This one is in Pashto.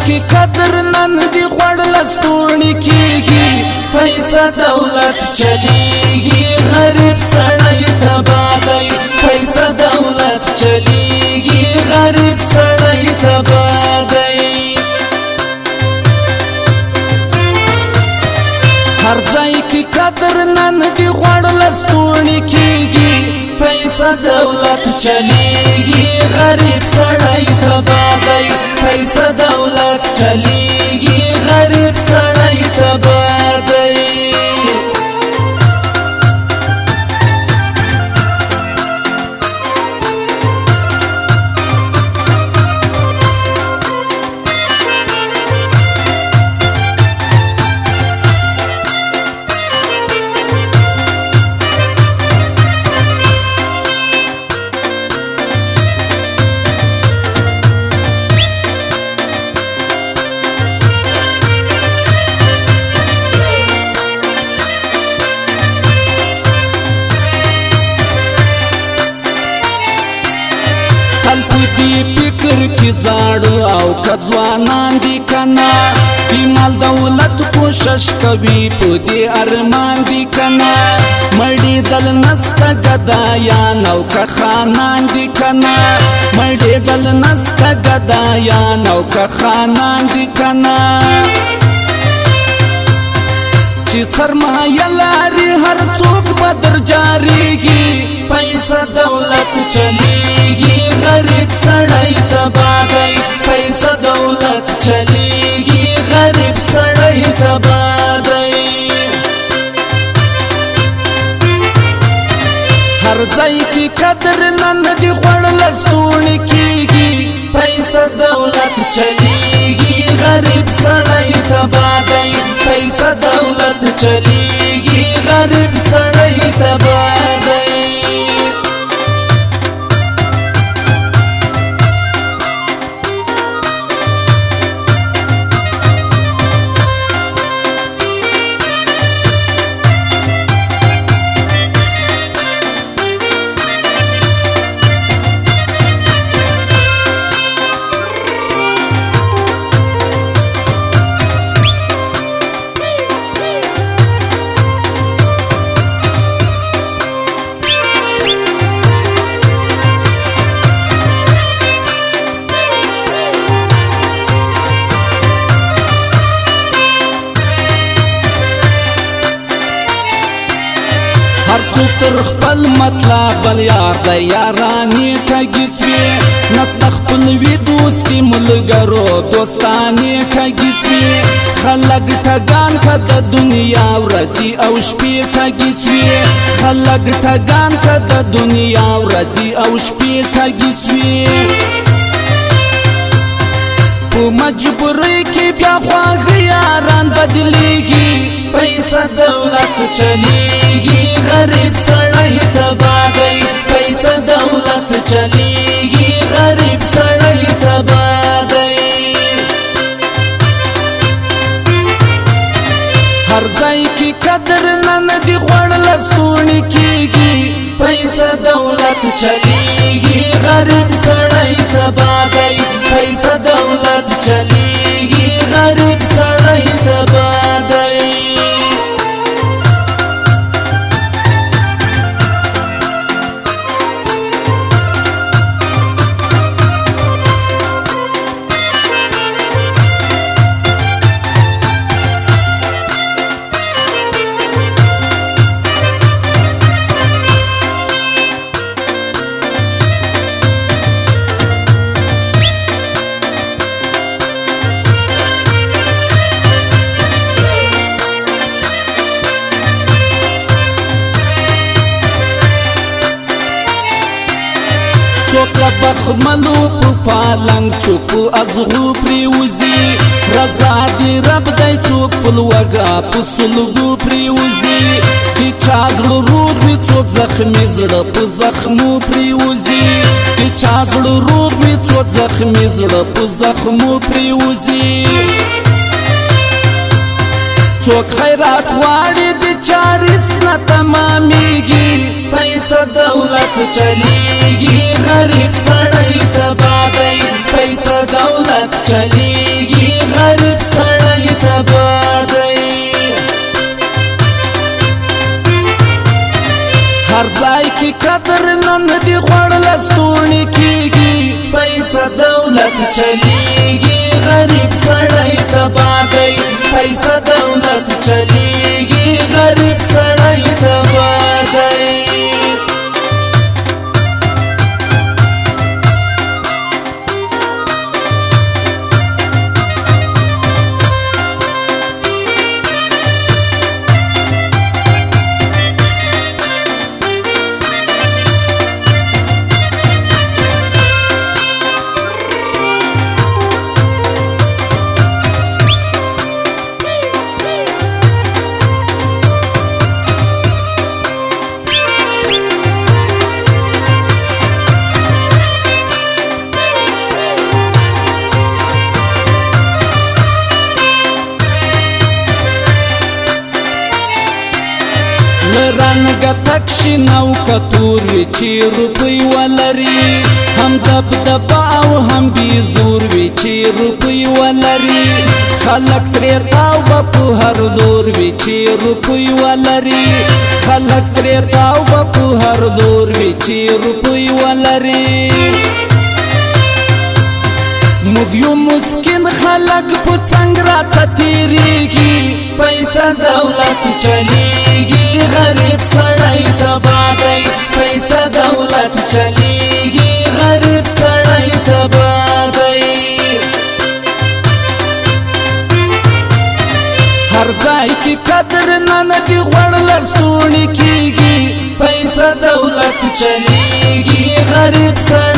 کی قدر نن دی غوړ لستوڼي کیږي پیسې دولت چلیږي غریب سړی تباه دی پیسې دولت چلیږي غریب سړی تباه دی هر ځای کی قدر نن دی غوړ لستوڼي کیږي پیسې دولت چلیږي غریب سړی تباه دی پیسې دولت چلیږي غریب سړی تباه دی فکر کی زاړو او کځوانان دی کنا بیمال دولت کوشش کوي په دې ارمان دی کنا مړی دل نستا گدایان او که خانان دی کنا مړی دل نستا گدایان او که خانان دی کنا چې سرمایه لري هر څوک بدر جاریږي پیسې دولت چلیږي غریب سړی تباه دی پیسې دولت چلیږي غریب سړی تباه دی هر ځای کی قدر نن دی غوړ لستوڼي کیږي پیسې دولت چلیږي غریب سړی تباه دی پیسې دولت چلیږي غریب سړی تباه دی تر خپل مطلب بل یار د یارانې کږي سوې نسته خپل وي دوستي ملګرو دوستانې کږي سوې خلک ټګان که د دنیا ورځي او شپې کږي سوې خلک ټګان که د دنیا ورځي او شپې کږي سوې په مجبورۍ کې بیا خواږه یاران بدلېږي پیسې دولت چلیږي غریب سړی تباه دی پیسې دولت چلیږي غریب سړی تباه دی هر ځای کی قدر نن دی غوړ لستوڼي کیږي پیسې دولت چلیږي غریب سړی تباه دی پیسې دولت چلیږي غریب سړی تباه دی څوک بخملو په پالنګ څوک په ازغو پریوزي رضا دی رب دی څوک په لوږه په سلګو پریوزي د چا زړه روغ وي څوک زخمي زړه په زخمو پریوزي د چا زړه روغ وي څوک زخمي زړه په زخمو پریوزي څوک خیرات غواړي د چا رزق نه تمامېږي پیسې دولت چلیږي غریب سړی تباه دی پیسې دولت چلیږي غریب سړی تباه دی هر ځای کې قدر نن دې غوړ لستوڼي کېږي پیسه دولت چلیږي غریب سړی تباه دی پیسه دولت چلیږي غریب سړی تباه دی رنګ تکشي نو کتور وی چې روپۍ ولري هم دبدبه او هم بې زور وي چې روپۍ ولري خلک ترې تاو به په هر دور وي چې روپۍ ولري خلک ترې تاو به په هر دور وي چې روپۍ ولري موږ یو مسکین خلک په څنګ راته تېرېږي پیسه دولت چلیږي غریب سړی تباه دی پیسه دولت چلیږي غریب سړی تباه دی هر ځای کې قدر نن دې غوړ لستوڼي کېږي پیسه دولت چلیږي غریب سړی